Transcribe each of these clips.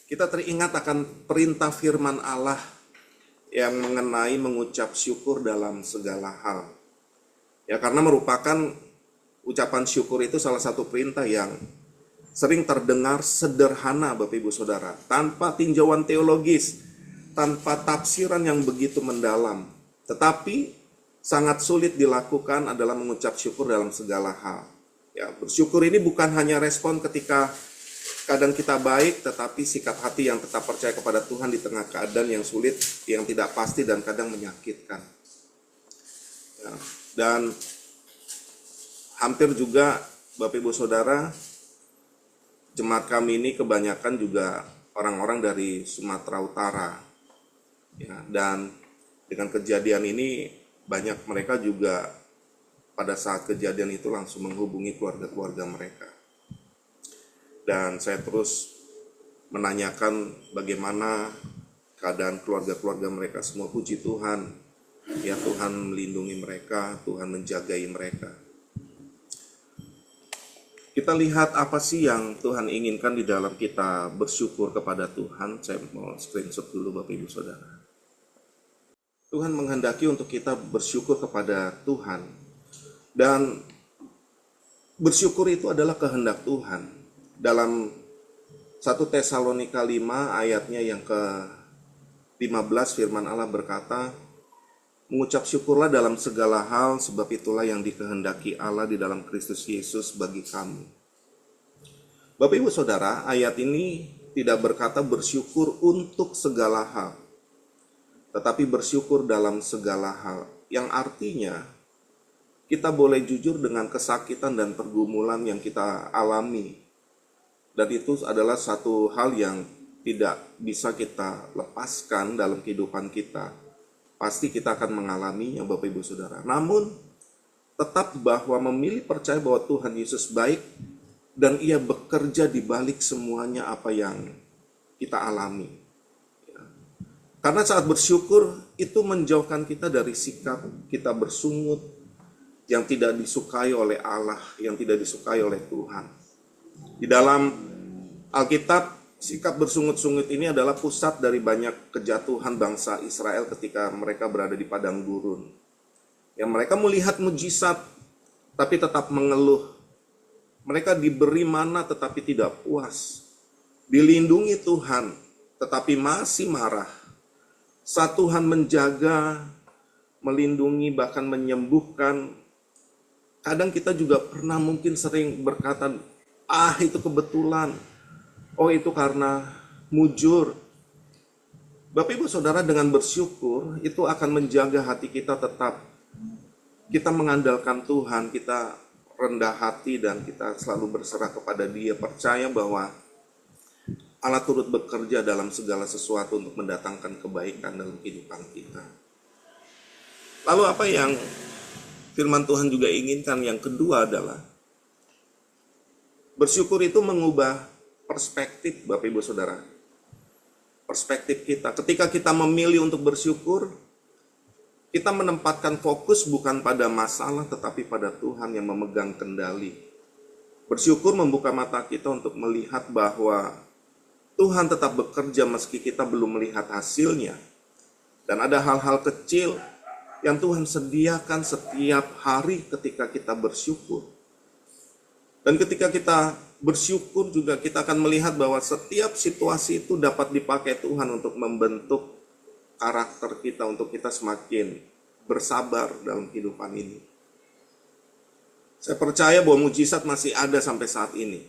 kita teringat akan perintah firman Allah yang mengenai mengucap syukur dalam segala hal. Ya, karena merupakan ucapan syukur itu salah satu perintah yang sering terdengar sederhana Bapak Ibu Saudara, tanpa tinjauan teologis, tanpa tafsiran yang begitu mendalam. Tetapi sangat sulit dilakukan adalah mengucap syukur dalam segala hal. Ya, bersyukur ini bukan hanya respon ketika kadang kita baik, tetapi sikap hati yang tetap percaya kepada Tuhan di tengah keadaan yang sulit, yang tidak pasti dan kadang menyakitkan. Ya, dan hampir juga Bapak Ibu Saudara, jemaat kami ini kebanyakan juga orang-orang dari Sumatera Utara. Ya, dan dengan kejadian ini banyak mereka juga pada saat kejadian itu langsung menghubungi keluarga-keluarga mereka. Dan saya terus menanyakan bagaimana keadaan keluarga-keluarga mereka semua. Puji Tuhan, ya Tuhan melindungi mereka, Tuhan menjagai mereka. Kita lihat apa sih yang Tuhan inginkan di dalam kita bersyukur kepada Tuhan. Saya mau screenshot dulu Bapak Ibu Saudara. Tuhan menghendaki untuk kita bersyukur kepada Tuhan. Dan bersyukur itu adalah kehendak Tuhan. Dalam 1 Tesalonika 5 ayatnya yang ke-15 firman Allah berkata, mengucap syukurlah dalam segala hal, sebab itulah yang dikehendaki Allah di dalam Kristus Yesus bagi kamu. Bapak Ibu Saudara, ayat ini tidak berkata bersyukur untuk segala hal, tetapi bersyukur dalam segala hal, yang artinya kita boleh jujur dengan kesakitan dan pergumulan yang kita alami. Dan itu adalah satu hal yang tidak bisa kita lepaskan dalam kehidupan kita. Pasti kita akan mengalaminya Bapak Ibu Saudara. Namun tetap bahwa memilih percaya bahwa Tuhan Yesus baik dan Ia bekerja di balik semuanya apa yang kita alami. Karena saat bersyukur itu menjauhkan kita dari sikap kita bersungut yang tidak disukai oleh Allah, yang tidak disukai oleh Tuhan. Di dalam Alkitab, sikap bersungut-sungut ini adalah pusat dari banyak kejatuhan bangsa Israel ketika mereka berada di padang gurun. Yang mereka melihat mujizat, tapi tetap mengeluh. Mereka diberi mana tetapi tidak puas. Dilindungi Tuhan, tetapi masih marah. Saat Tuhan menjaga, melindungi, bahkan menyembuhkan, kadang kita juga pernah mungkin sering berkata, itu kebetulan. Oh, itu karena mujur. Bapak Ibu Saudara, dengan bersyukur itu akan menjaga hati kita tetap. Kita mengandalkan Tuhan, kita rendah hati dan kita selalu berserah kepada Dia. Percaya bahwa Allah turut bekerja dalam segala sesuatu untuk mendatangkan kebaikan dalam kehidupan kita. Lalu apa yang firman Tuhan juga inginkan? Yang kedua adalah bersyukur itu mengubah perspektif Bapak Ibu Saudara. Perspektif kita. Ketika kita memilih untuk bersyukur, kita menempatkan fokus bukan pada masalah tetapi pada Tuhan yang memegang kendali. Bersyukur membuka mata kita untuk melihat bahwa Tuhan tetap bekerja meski kita belum melihat hasilnya. Dan ada hal-hal kecil yang Tuhan sediakan setiap hari ketika kita bersyukur. Dan ketika kita bersyukur juga kita akan melihat bahwa setiap situasi itu dapat dipakai Tuhan untuk membentuk karakter kita, untuk kita semakin bersabar dalam kehidupan ini. Saya percaya bahwa mujizat masih ada sampai saat ini.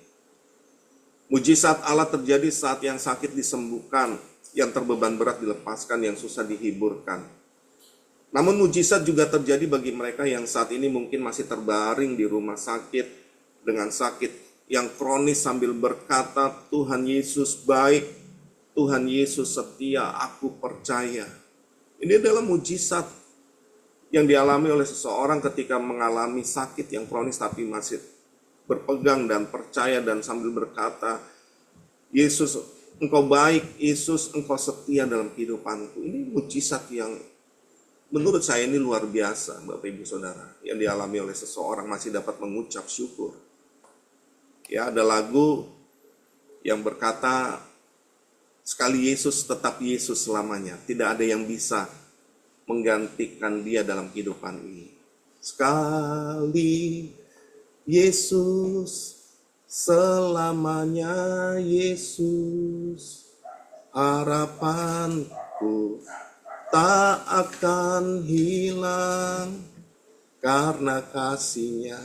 Mujizat Allah terjadi saat yang sakit disembuhkan, yang terbeban berat dilepaskan, yang susah dihiburkan. Namun mujizat juga terjadi bagi mereka yang saat ini mungkin masih terbaring di rumah sakit dengan sakit yang kronis sambil berkata, Tuhan Yesus baik, Tuhan Yesus setia, aku percaya. Ini adalah mujizat yang dialami oleh seseorang ketika mengalami sakit yang kronis tapi masih berpegang dan percaya dan sambil berkata, Yesus engkau baik, Yesus engkau setia dalam kehidupanku. Ini mujizat yang menurut saya ini luar biasa Bapak Ibu Saudara, yang dialami oleh seseorang masih dapat mengucap syukur. Ya, ada lagu yang berkata, Sekali Yesus tetap Yesus selamanya. Tidak ada yang bisa menggantikan dia dalam kehidupan ini. Sekali Yesus, selamanya Yesus. Harapanku tak akan hilang karena kasih-Nya.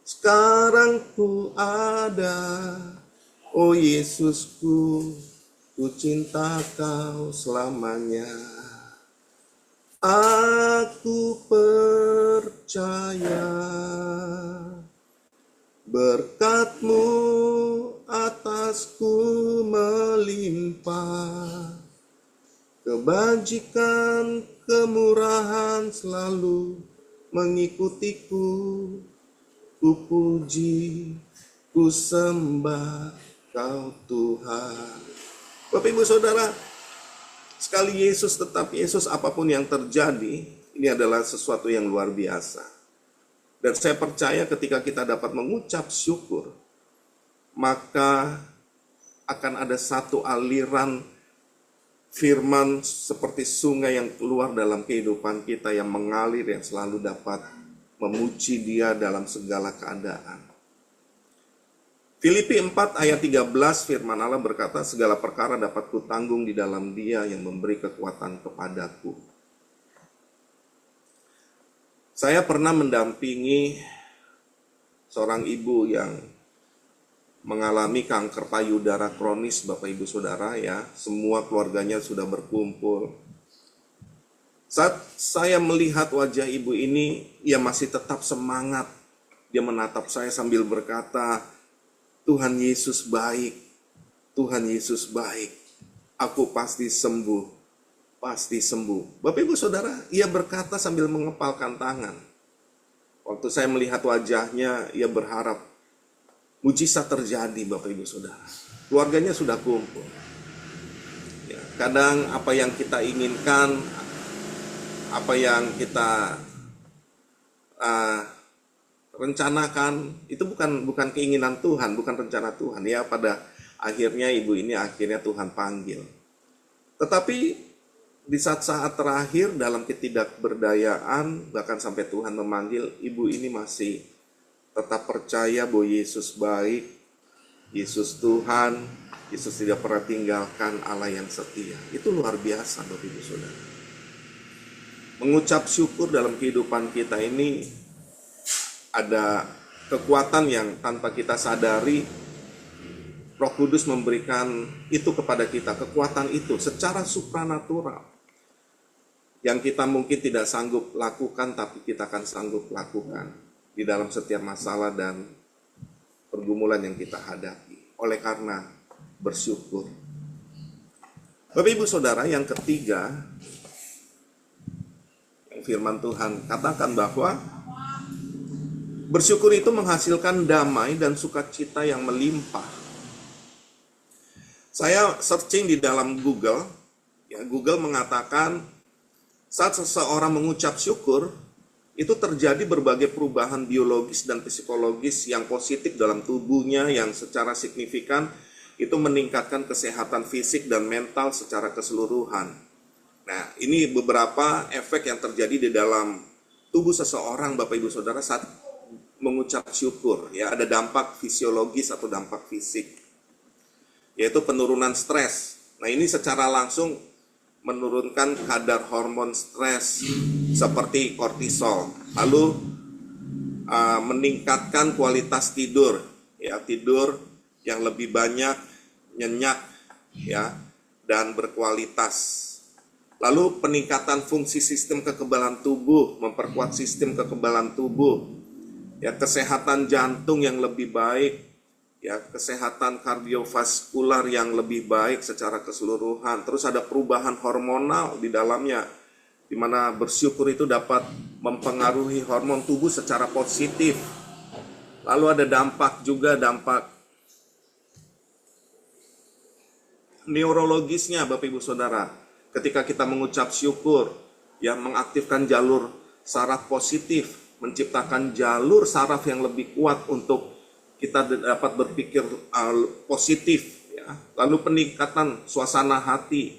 Sekarang ku ada, oh Yesusku, ku cinta Kau selamanya. Aku percaya berkat-Mu atasku melimpah. Kebajikan, kemurahan selalu mengikutiku. Ku puji, ku sembah Kau Tuhan. Bapak Ibu Saudara, sekali Yesus tetap Yesus, apapun yang terjadi, ini adalah sesuatu yang luar biasa. Dan saya percaya ketika kita dapat mengucap syukur, maka akan ada satu aliran firman seperti sungai yang keluar dalam kehidupan kita, yang mengalir, yang selalu dapat memuji Dia dalam segala keadaan. Filipi 4 ayat 13 firman Allah berkata, segala perkara dapat kutanggung di dalam Dia yang memberi kekuatan kepadaku. Saya pernah mendampingi seorang ibu yang mengalami kanker payudara kronis, Bapak Ibu Saudara ya. Semua keluarganya sudah berkumpul. Saat saya melihat wajah ibu ini, ia masih tetap semangat. Dia menatap saya sambil berkata, Tuhan Yesus baik, Tuhan Yesus baik, aku pasti sembuh, pasti sembuh. Bapak Ibu Saudara, ia berkata sambil mengepalkan tangan. Waktu saya melihat wajahnya, ia berharap mujizat terjadi, Bapak Ibu Saudara. Keluarganya sudah kumpul. Ya, kadang apa yang kita inginkan, apa yang kita rencanakan, itu bukan keinginan Tuhan, bukan rencana Tuhan. Ya, pada akhirnya ibu ini akhirnya Tuhan panggil. Tetapi di saat-saat terakhir dalam ketidakberdayaan, bahkan sampai Tuhan memanggil, ibu ini masih tetap percaya bahwa Yesus baik, Yesus Tuhan, Yesus tidak pernah tinggalkan, Allah yang setia. Itu luar biasa, Bapak Ibu Saudara. Mengucap syukur dalam kehidupan kita ini ada kekuatan yang tanpa kita sadari, Roh Kudus memberikan itu kepada kita, kekuatan itu secara supranatural. Yang kita mungkin tidak sanggup lakukan, tapi kita akan sanggup lakukan di dalam setiap masalah dan pergumulan yang kita hadapi. Oleh karena bersyukur. Bapak Ibu Saudara, yang ketiga, yang firman Tuhan katakan bahwa bersyukur itu menghasilkan damai dan sukacita yang melimpah. Saya searching di dalam Google, ya, Google mengatakan saat seseorang mengucap syukur, itu terjadi berbagai perubahan biologis dan psikologis yang positif dalam tubuhnya, yang secara signifikan itu meningkatkan kesehatan fisik dan mental secara keseluruhan. Nah, ini beberapa efek yang terjadi di dalam tubuh seseorang, Bapak Ibu Saudara, saat mengucap syukur. Ya, ada dampak fisiologis atau dampak fisik, yaitu penurunan stres. Nah, ini secara langsung menurunkan kadar hormon stres seperti kortisol, lalu meningkatkan kualitas tidur, ya, tidur yang lebih banyak, nyenyak, ya, dan berkualitas. Lalu peningkatan fungsi sistem kekebalan tubuh, memperkuat sistem kekebalan tubuh, ya, kesehatan jantung yang lebih baik, ya, kesehatan kardiovaskular yang lebih baik secara keseluruhan. Terus ada perubahan hormonal di dalamnya, di mana bersyukur itu dapat mempengaruhi hormon tubuh secara positif. Lalu ada dampak neurologisnya, Bapak Ibu Saudara. Ketika kita mengucap syukur, ya, mengaktifkan jalur saraf positif, menciptakan jalur saraf yang lebih kuat untuk kita dapat berpikir positif, ya, Lalu peningkatan suasana hati,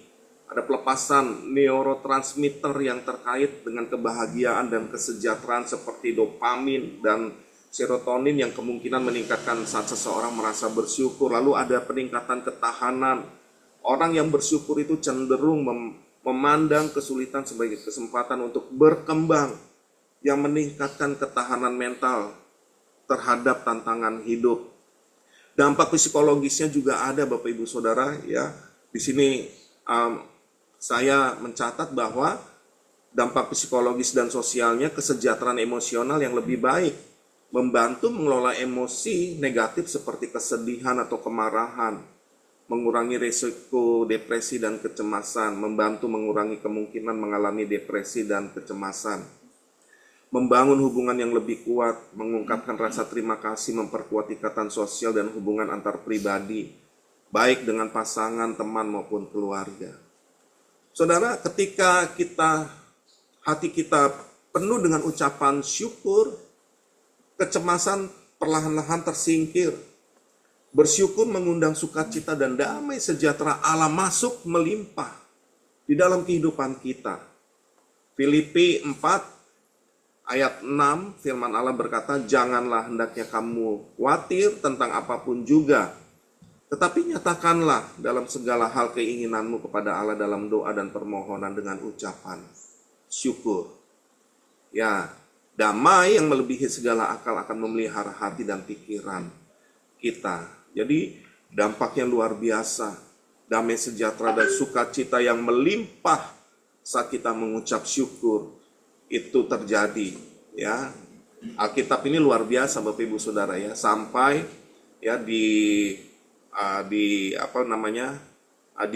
ada pelepasan neurotransmitter yang terkait dengan kebahagiaan dan kesejahteraan seperti dopamin dan serotonin yang kemungkinan meningkatkan saat seseorang merasa bersyukur. Lalu ada peningkatan ketahanan. Orang yang bersyukur itu cenderung memandang kesulitan sebagai kesempatan untuk berkembang, yang meningkatkan ketahanan mental terhadap tantangan hidup. Dampak psikologisnya juga ada, Bapak Ibu Saudara, ya. Di sini saya mencatat bahwa dampak psikologis dan sosialnya kesejahteraan emosional yang lebih baik, membantu mengelola emosi negatif seperti kesedihan atau kemarahan, mengurangi risiko depresi dan kecemasan, membantu mengurangi kemungkinan mengalami depresi dan kecemasan, membangun hubungan yang lebih kuat, mengungkapkan rasa terima kasih, memperkuat ikatan sosial dan hubungan antar pribadi, baik dengan pasangan, teman, maupun keluarga. Saudara, ketika hati kita penuh dengan ucapan syukur, kecemasan perlahan-lahan tersingkir. Bersyukur mengundang sukacita dan damai sejahtera Allah masuk melimpah di dalam kehidupan kita. Filipi 4 ayat 6 firman Allah berkata, janganlah hendaknya kamu khawatir tentang apapun juga, tetapi nyatakanlah dalam segala hal keinginanmu kepada Allah dalam doa dan permohonan dengan ucapan syukur. Ya, damai yang melebihi segala akal akan memelihara hati dan pikiran kita. Jadi dampaknya luar biasa. Damai sejahtera dan sukacita yang melimpah saat kita mengucap syukur itu terjadi, ya. Alkitab ini luar biasa, Bapak Ibu Saudara, ya. Sampai ya di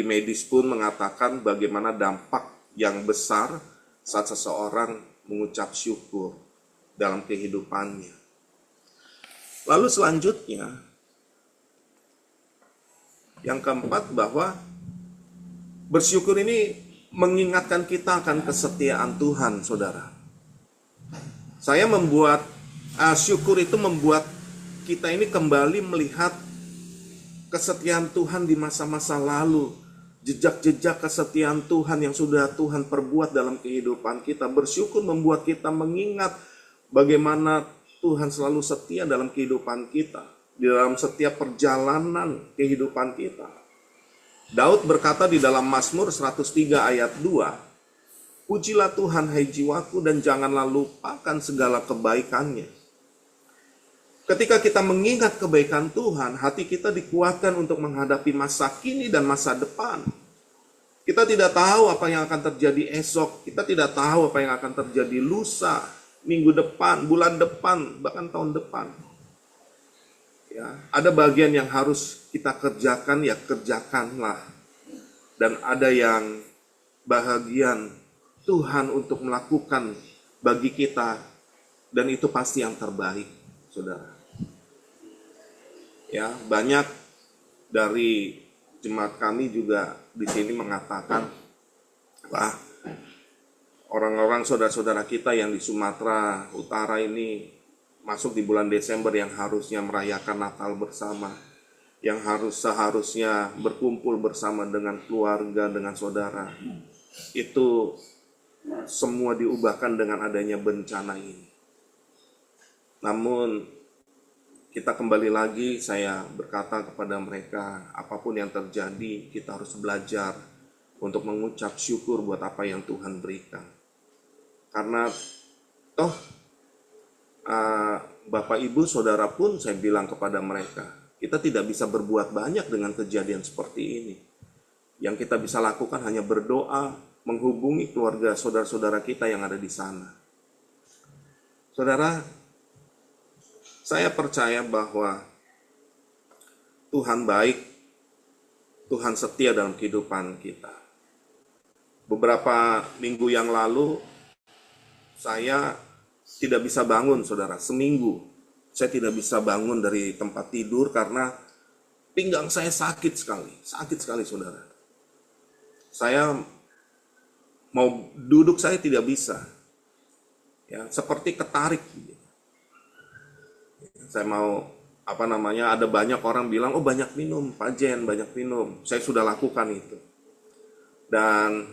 medis pun mengatakan bagaimana dampak yang besar saat seseorang mengucap syukur dalam kehidupannya. Lalu selanjutnya, yang keempat, bahwa bersyukur ini mengingatkan kita akan kesetiaan Tuhan, saudara. Saya syukur itu membuat kita ini kembali melihat kesetiaan Tuhan di masa-masa lalu. Jejak-jejak kesetiaan Tuhan yang sudah Tuhan perbuat dalam kehidupan kita. Bersyukur membuat kita mengingat bagaimana Tuhan selalu setia dalam kehidupan kita, di dalam setiap perjalanan kehidupan kita. Daud berkata di dalam Mazmur 103 ayat 2, pujilah Tuhan hai jiwaku dan janganlah lupakan segala kebaikannya. Ketika kita mengingat kebaikan Tuhan, hati kita dikuatkan untuk menghadapi masa kini dan masa depan. Kita tidak tahu apa yang akan terjadi esok, kita tidak tahu apa yang akan terjadi lusa, minggu depan, bulan depan, bahkan tahun depan. Ya, ada bagian yang harus kita kerjakan, ya kerjakanlah. Dan ada yang bahagian Tuhan untuk melakukan bagi kita, dan itu pasti yang terbaik, saudara. Ya, banyak dari jemaat kami juga di sini mengatakan, wah, orang-orang saudara-saudara kita yang di Sumatera Utara ini masuk di bulan Desember yang harusnya merayakan Natal bersama, yang seharusnya berkumpul bersama dengan keluarga, dengan saudara, itu semua diubahkan dengan adanya bencana ini. Namun kita kembali lagi, saya berkata kepada mereka, apapun yang terjadi, kita harus belajar untuk mengucap syukur buat apa yang Tuhan berikan. Karena toh Bapak Ibu Saudara pun saya bilang kepada mereka, kita tidak bisa berbuat banyak dengan kejadian seperti ini. Yang kita bisa lakukan hanya berdoa, menghubungi keluarga saudara-saudara kita yang ada di sana. Saudara, saya percaya bahwa Tuhan baik, Tuhan setia dalam kehidupan kita. Beberapa minggu yang lalu, saya tidak bisa bangun, saudara. Seminggu saya tidak bisa bangun dari tempat tidur karena pinggang saya sakit sekali, saudara. Saya mau duduk, saya tidak bisa, ya, seperti ketarik. Saya mau ada banyak orang bilang, oh banyak minum, Pak Jen, banyak minum. Saya sudah lakukan itu. Dan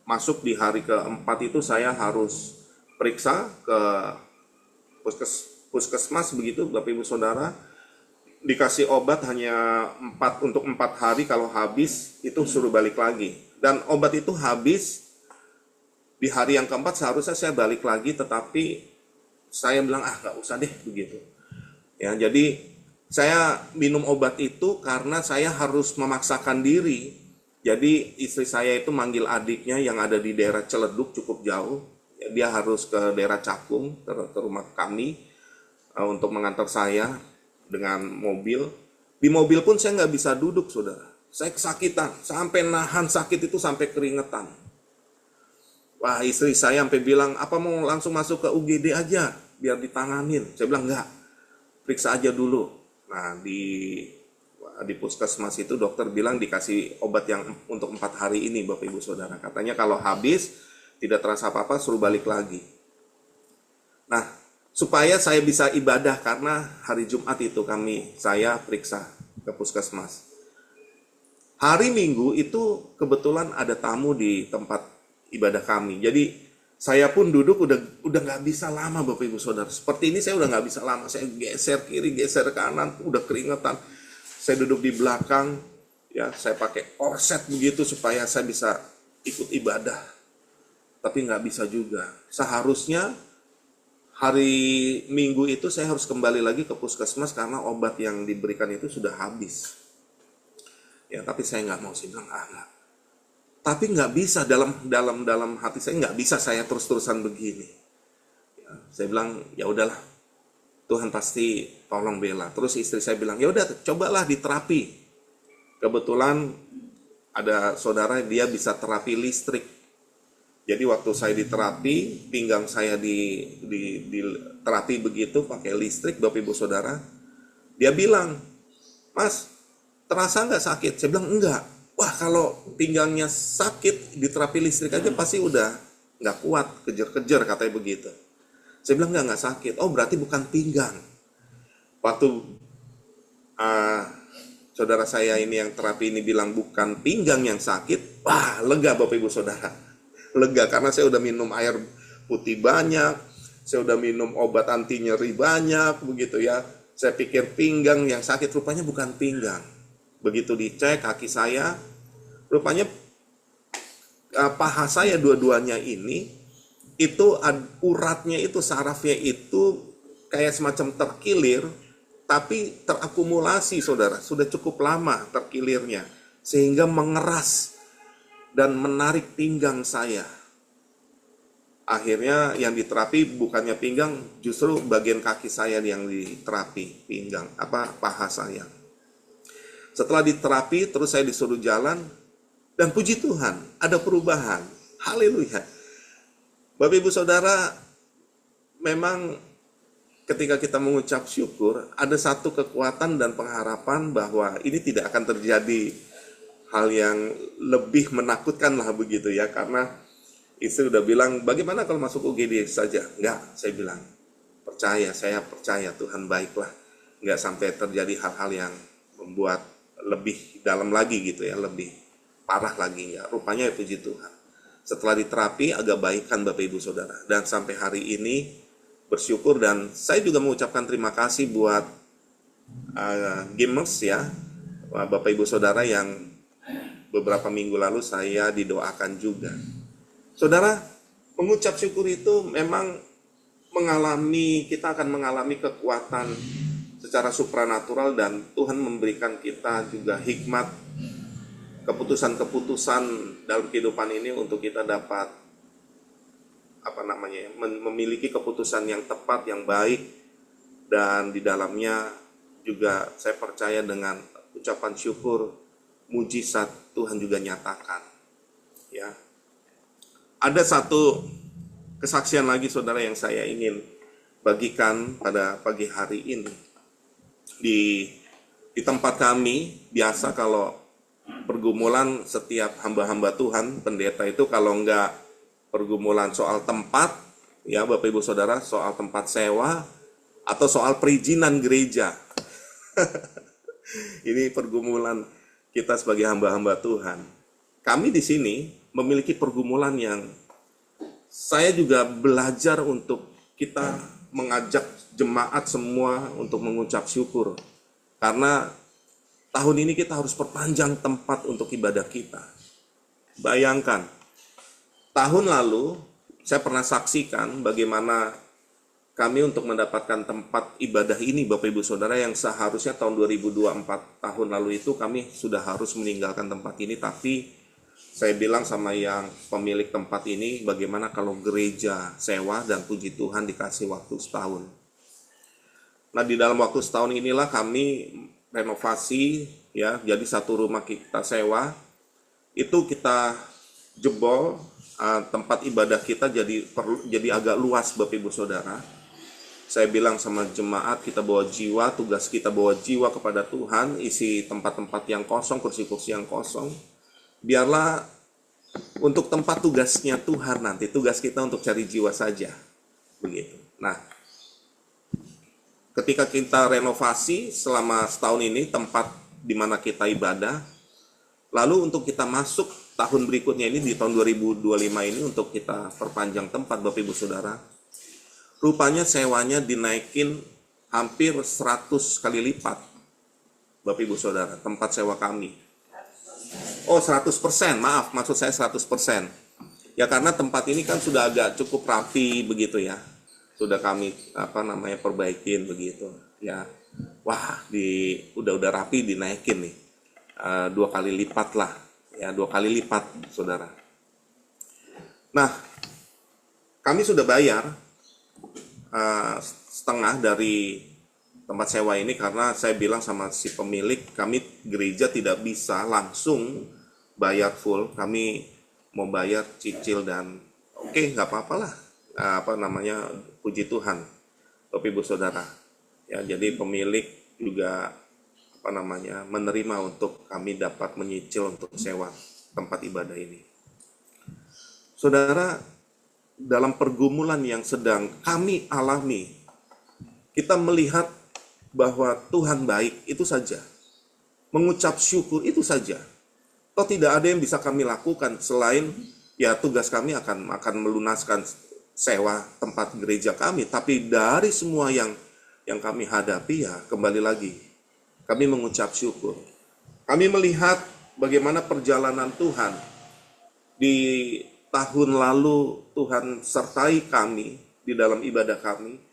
masuk di hari keempat itu saya harus periksa ke puskesmas begitu, Bapak Ibu Saudara. Dikasih obat hanya untuk 4 hari, kalau habis itu suruh balik lagi. Dan obat itu habis di hari yang keempat, seharusnya saya balik lagi, tetapi saya bilang nggak usah deh begitu. Ya, jadi saya minum obat itu karena saya harus memaksakan diri. Jadi istri saya itu manggil adiknya yang ada di daerah Ciledug, cukup jauh. Ya, dia harus ke daerah Cakung, ke rumah kami untuk mengantar saya dengan mobil. Di mobil pun saya nggak bisa duduk, saudara. Saya kesakitan, sampai nahan sakit itu sampai keringetan. Wah, istri saya sampai bilang, apa mau langsung masuk ke UGD aja, biar ditanganin. Saya bilang, enggak, periksa aja dulu. Nah, di puskesmas itu dokter bilang dikasih obat yang untuk 4 hari ini, Bapak Ibu Saudara. Katanya kalau habis, tidak terasa apa-apa, suruh balik lagi. Nah, supaya saya bisa ibadah, karena hari Jumat itu saya periksa ke puskesmas. Hari Minggu itu kebetulan ada tamu di tempat ibadah kami. Jadi saya pun duduk udah nggak bisa lama, Bapak Ibu Saudara. Seperti ini saya udah nggak bisa lama. Saya geser kiri, geser kanan, udah keringetan. Saya duduk di belakang, ya saya pakai korset begitu supaya saya bisa ikut ibadah. Tapi nggak bisa juga. Seharusnya hari Minggu itu saya harus kembali lagi ke puskesmas karena obat yang diberikan itu sudah habis. Ya, tapi saya nggak mau, saya bilang enggak. Tapi nggak bisa, dalam hati saya nggak bisa saya terus-terusan begini. Ya, saya bilang ya udahlah, Tuhan pasti tolong bela. Terus istri saya bilang ya udah cobalah diterapi. Kebetulan ada saudara dia bisa terapi listrik. Jadi waktu saya diterapi, pinggang saya di terapi begitu pakai listrik, Bapak Ibu Saudara. Dia bilang, Mas, terasa nggak sakit? Saya bilang enggak. Wah, kalau pinggangnya sakit di terapi listrik aja pasti udah nggak kuat, kejar-kejar katanya begitu. Saya bilang nggak sakit. Oh, berarti bukan pinggang. Waktu saudara saya ini yang terapi ini bilang bukan pinggang yang sakit, wah lega Bapak Ibu Saudara. Lega karena saya udah minum air putih banyak, saya udah minum obat anti nyeri banyak begitu ya. Saya pikir pinggang yang sakit, rupanya bukan pinggang. Begitu dicek kaki saya, rupanya paha saya dua-duanya ini itu uratnya itu, sarafnya itu kayak semacam terkilir, tapi terakumulasi, saudara, sudah cukup lama terkilirnya sehingga mengeras dan menarik pinggang saya. Akhirnya yang diterapi bukannya pinggang, justru bagian kaki saya yang diterapi, paha saya. Setelah diterapi, terus saya disuruh jalan, dan puji Tuhan, ada perubahan. Haleluya. Bapak Ibu Saudara, memang ketika kita mengucap syukur, ada satu kekuatan dan pengharapan bahwa ini tidak akan terjadi hal yang lebih menakutkan lah begitu ya, karena istri udah bilang, bagaimana kalau masuk UGD saja? Enggak, saya bilang, saya percaya Tuhan baiklah, enggak sampai terjadi hal-hal yang membuat lebih dalam lagi gitu ya, lebih parah lagi ya. Rupanya ya puji Tuhan, setelah diterapi agak baikan Bapak Ibu Saudara, dan sampai hari ini bersyukur, dan saya juga mengucapkan terima kasih buat gamers ya, Bapak Ibu Saudara yang beberapa minggu lalu saya didoakan juga. Saudara, mengucap syukur itu memang kita akan mengalami kekuatan secara supranatural, dan Tuhan memberikan kita juga hikmat, keputusan-keputusan dalam kehidupan ini untuk kita dapat memiliki keputusan yang tepat, yang baik, dan di dalamnya juga saya percaya dengan ucapan syukur, mujizat Tuhan juga nyatakan. Ya. Ada satu kesaksian lagi saudara yang saya ingin bagikan pada pagi hari ini. Di tempat kami, biasa kalau pergumulan setiap hamba-hamba Tuhan, pendeta itu kalau enggak pergumulan soal tempat, ya Bapak Ibu Saudara, soal tempat sewa, atau soal perizinan gereja. Ini pergumulan kita sebagai hamba-hamba Tuhan. Kami di sini memiliki pergumulan yang saya juga belajar untuk kita mengajak jemaat semua untuk mengucap syukur. Karena tahun ini kita harus perpanjang tempat untuk ibadah kita. Bayangkan, tahun lalu saya pernah saksikan bagaimana kami untuk mendapatkan tempat ibadah ini, Bapak Ibu Saudara, yang seharusnya tahun 2024 tahun lalu itu kami sudah harus meninggalkan tempat ini, tapi saya bilang sama yang pemilik tempat ini, bagaimana kalau gereja sewa dan puji Tuhan dikasih waktu setahun. Nah, di dalam waktu setahun inilah kami renovasi, ya, jadi satu rumah kita sewa, itu kita jebol, tempat ibadah kita jadi agak luas, Bapak Ibu Saudara. Saya bilang sama jemaat, kita bawa jiwa, tugas kita bawa jiwa kepada Tuhan, isi tempat-tempat yang kosong, kursi-kursi yang kosong. Biarlah untuk tempat tugasnya Tuhan nanti, tugas kita untuk cari jiwa saja. Begitu. Nah, ketika kita renovasi selama setahun ini, tempat di mana kita ibadah, lalu untuk kita masuk tahun berikutnya ini, di tahun 2025 ini, untuk kita perpanjang tempat, Bapak Ibu Saudara, rupanya sewanya dinaikin hampir 100 kali lipat, Bapak Ibu Saudara, tempat sewa kami. Oh, 100%, maaf, maksud saya 100%. Ya, karena tempat ini kan sudah agak cukup rapi begitu ya. Sudah kami perbaikin begitu. Ya. Wah, udah rapi dinaikin nih. 2 kali lipat lah. Ya, 2 kali lipat, Saudara. Nah, kami sudah bayar setengah dari tempat sewa ini, karena saya bilang sama si pemilik, kami gereja tidak bisa langsung bayar full, kami mau bayar cicil dan oke, nggak apa-apalah, puji Tuhan, Bapak Ibu Saudara. Ya, jadi pemilik juga menerima untuk kami dapat menyicil untuk sewa tempat ibadah ini. Saudara, dalam pergumulan yang sedang kami alami, kita melihat bahwa Tuhan baik, itu saja. Mengucap syukur, itu saja. Toh tidak ada yang bisa kami lakukan selain ya tugas kami akan melunaskan sewa tempat gereja kami. Tapi dari semua yang kami hadapi, ya kembali lagi, kami mengucap syukur. Kami melihat bagaimana perjalanan Tuhan di tahun lalu. Tuhan sertai kami di dalam ibadah kami.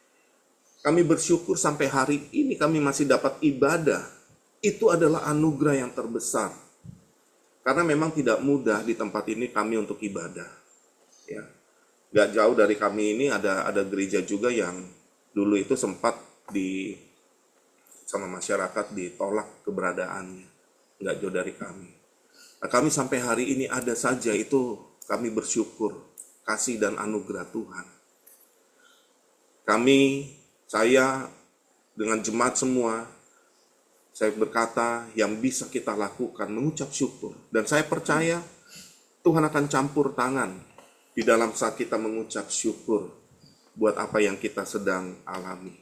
Kami bersyukur sampai hari ini kami masih dapat ibadah. Itu adalah anugerah yang terbesar. Karena memang tidak mudah di tempat ini kami untuk ibadah. Ya. Gak jauh dari kami ini ada gereja juga yang dulu itu sempat sama masyarakat ditolak keberadaannya. Gak jauh dari kami. Nah, kami sampai hari ini ada saja, itu kami bersyukur. Kasih dan anugerah Tuhan. Saya dengan jemaat semua, saya berkata yang bisa kita lakukan mengucap syukur. Dan saya percaya Tuhan akan campur tangan di dalam saat kita mengucap syukur buat apa yang kita sedang alami.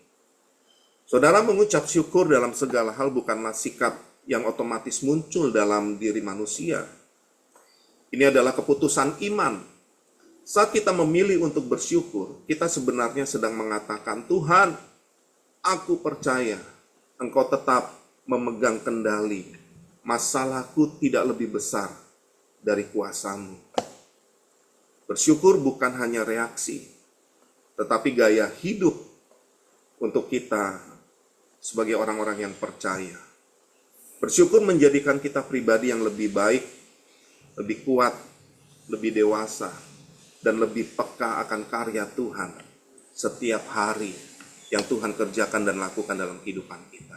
Saudara, mengucap syukur dalam segala hal bukanlah sikap yang otomatis muncul dalam diri manusia. Ini adalah keputusan iman. Saat kita memilih untuk bersyukur, kita sebenarnya sedang mengatakan, Tuhan, aku percaya Engkau tetap memegang kendali. Masalahku tidak lebih besar dari kuasa-Mu. Bersyukur bukan hanya reaksi, tetapi gaya hidup untuk kita sebagai orang-orang yang percaya. Bersyukur menjadikan kita pribadi yang lebih baik, lebih kuat, lebih dewasa, dan lebih peka akan karya Tuhan setiap hari yang Tuhan kerjakan dan lakukan dalam kehidupan kita.